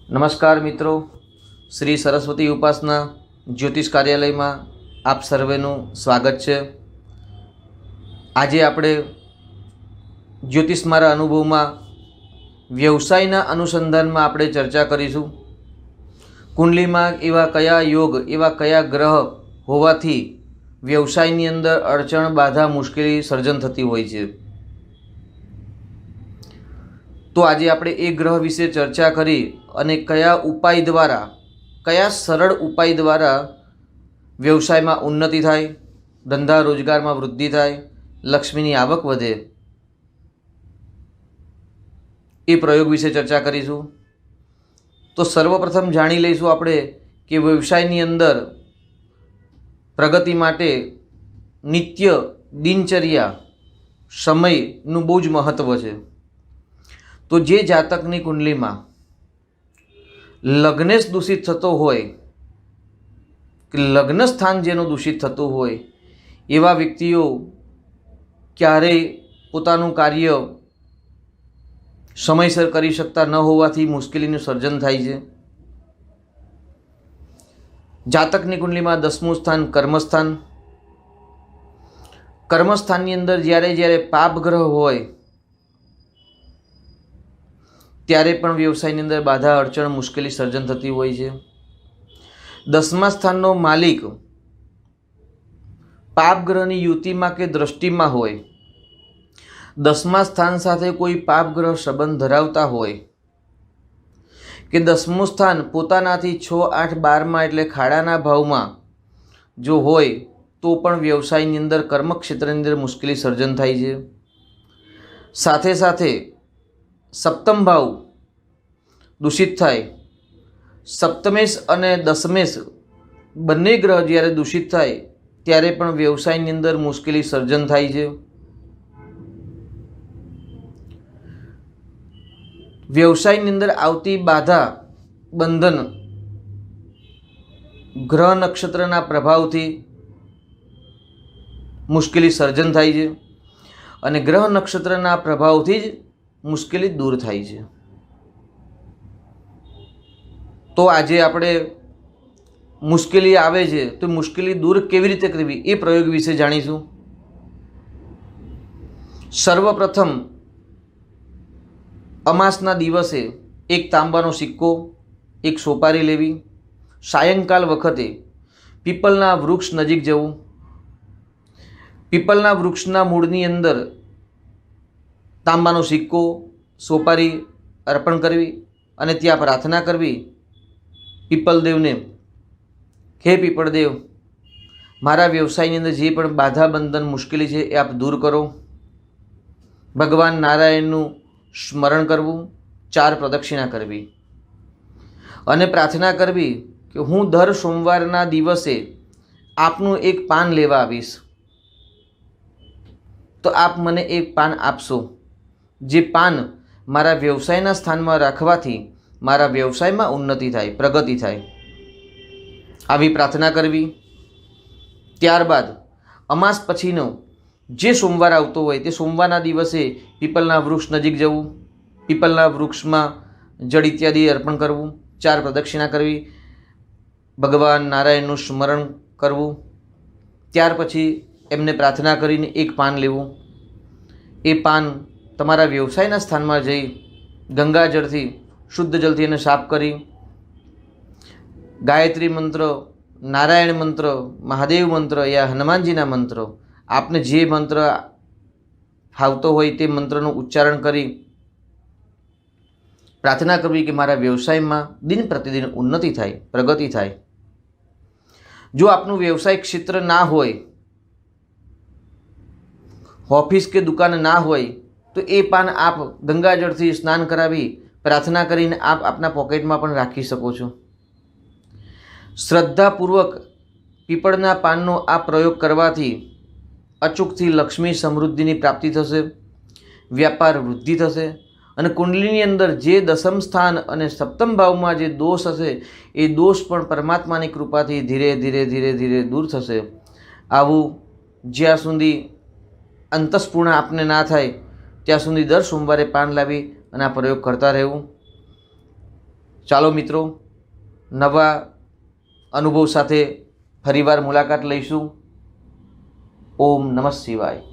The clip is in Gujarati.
નમસ્કાર મિત્રો, શ્રી સરસ્વતી ઉપાસના જ્યોતિષ કાર્યાલયમાં આપ સર્વેનું સ્વાગત છે। આજે આપણે જ્યોતિષ મારા અનુભવમાં વ્યવસાયના અનુસંધાનમાં આપણે ચર્ચા કરીશું। કુંડલીમાં એવા કયા યોગ, એવા કયા ગ્રહ હોવાથી વ્યવસાયની અંદર અડચણ, બાધા, મુશ્કેલી સર્જન થતી હોય છે। તો આજે આપણે એ ગ્રહ વિશે ચર્ચા કરી અને કયા ઉપાય દ્વારા, કયા સરળ ઉપાય દ્વારા વ્યવસાયમાં ઉન્નતિ થાય, ધંધા રોજગારમાં વૃદ્ધિ થાય, લક્ષ્મીની આવક વધે, એ પ્રયોગ વિશે ચર્ચા કરીશું। તો સર્વપ્રથમ જાણી લઈશું આપણે કે વ્યવસાયની અંદર પ્રગતિ માટે નિત્ય દિનચર્યા સમયનું બહુ જ મહત્ત્વ છે। તો જે જાતકની કુંડલીમાં લગ્નેશ દૂષિત થતો હોય કે લગ્ન સ્થાન જેનું દૂષિત થતું હોય એવા વ્યક્તિઓ ક્યારેય પોતાનું કાર્ય સમયસર કરી શકતા ન હોવાથી મુશ્કેલીનું સર્જન થાય છે। જાતકની કુંડલીમાં 10મું સ્થાન કર્મસ્થાન, કર્મસ્થાનની અંદર જ્યારે પાપ ગ્રહ હોય ત્યારે પણ વ્યવસાયની અંદર બાધા, અડચણ, મુશ્કેલી સર્જન થતી હોય છે। 10મા સ્થાનનો માલિક પાપ ગ્રહની યુતિમાં કે દ્રષ્ટિમાં હોય, 10મા સ્થાન સાથે કોઈ પાપ ગ્રહ સંબંધ ધરાવતા હોય કે 10મું સ્થાન પોતાનાથી 6, 8, 12માં એટલે ખાડાના ભાવમાં જો હોય તો પણ વ્યવસાયની અંદર, કર્મક્ષેત્રની અંદર મુશ્કેલી સર્જન થાય છે। સાથે સાથે સપ્તમ ભાવ દૂષિત થાય, સપ્તમેશ અને દશમેશ બંને ગ્રહ જ્યારે દૂષિત થાય ત્યારે પણ વ્યવસાયની અંદર મુશ્કેલી સર્જન થાય છે। વ્યવસાયની અંદર આવતી બાધા, બંધન ગ્રહ નક્ષત્રના પ્રભાવથી મુશ્કેલી સર્જન થાય છે અને ગ્રહ નક્ષત્રના પ્રભાવથી જ મુશ્કેલી દૂર થાય છે। તો આજે આપણે મુશ્કેલી આવે છે તો મુશ્કેલી દૂર કેવી રીતે કરવી એ પ્રયોગ વિશે જાણીશું। સર્વપ્રથમ અમાસના દિવસે એક તાંબાનો સિક્કો, એક સોપારી લેવી, સાયંકાલ વખતે પીપલના વૃક્ષ નજીક જવું, પીપલના વૃક્ષના મૂળની અંદર તાંબાનો સિક્કો, સોપારી અર્પણ કરવી અને ત્યાં પ્રાર્થના કરવી પીપલદેવને, હે પીપળદેવ, મારા વ્યવસાયની અંદર જે પણ બાધા, બંધન, મુશ્કેલી છે એ આપ દૂર કરો। ભગવાન નારાયણનું સ્મરણ કરવું, 4 પ્રદક્ષિણા કરવી અને પ્રાર્થના કરવી કે હું દર સોમવારના દિવસે આપનું એક પાન લેવા આવીશ, તો આપ મને એક પાન આપશો, જે પાન મારા વ્યવસાયના સ્થાનમાં રાખવાથી મારા વ્યવસાયમાં ઉન્નતિ થાય, પ્રગતિ થાય, આવી પ્રાર્થના કરવી। ત્યારબાદ અમાસ પછીનો જે સોમવાર આવતો હોય તે સોમવારના દિવસે પીપલના વૃક્ષ નજીક જવું, પીપલના વૃક્ષમાં જળ ઇત્યાદિ અર્પણ કરવું, 4 પ્રદક્ષિણા કરવી, ભગવાન નારાયણનું સ્મરણ કરવું, ત્યાર પછી એમને પ્રાર્થના કરીને એક પાન લેવું। એ પાન તમારા વ્યવસાયના સ્થાનમાં જઈ ગંગાજળથી, શુદ્ધ જળથી એને સાફ કરી ગાયત્રી મંત્ર, નારાયણ મંત્ર, મહાદેવ મંત્ર યા હનુમાનજીના મંત્ર, આપને જે મંત્ર ફાવતો હોય તે મંત્રનું ઉચ્ચારણ કરી પ્રાર્થના કરવી કે મારા વ્યવસાયમાં દિન પ્રતિદિન ઉન્નતિ થાય, પ્રગતિ થાય। જો આપનું વ્યવસાય ક્ષેત્ર ના હોય, ઓફિસ કે દુકાન ના હોય, તો એ પાન આપ ગંગાજળથી સ્નાન કરાવી પ્રાર્થના કરીને આપ આપના પોકેટમાં પણ રાખી શકો છો। શ્રદ્ધાપૂર્વક પીપળના પાનનો આ પ્રયોગ કરવાથી અચૂકથી લક્ષ્મી સમૃદ્ધિની પ્રાપ્તિ થશે, વ્યાપાર વૃદ્ધિ થશે અને કુંડલીની અંદર જે 10મ સ્થાન અને સપ્તમ ભાવમાં જે દોષ હશે એ દોષ પણ પરમાત્માની કૃપાથી ધીરે ધીરે દૂર થશે। આવું જ્યાં સુધી અંતસ્પૂર્ણ આપને ના થાય ત્યાં સુધી દર સોમવારે પાન લાવી અને આ પ્રયોગ કરતા રહેવું। ચાલો મિત્રો, નવા અનુભવ સાથે ફરીવાર મુલાકાત લઈશું. ઓમ નમઃ શિવાય.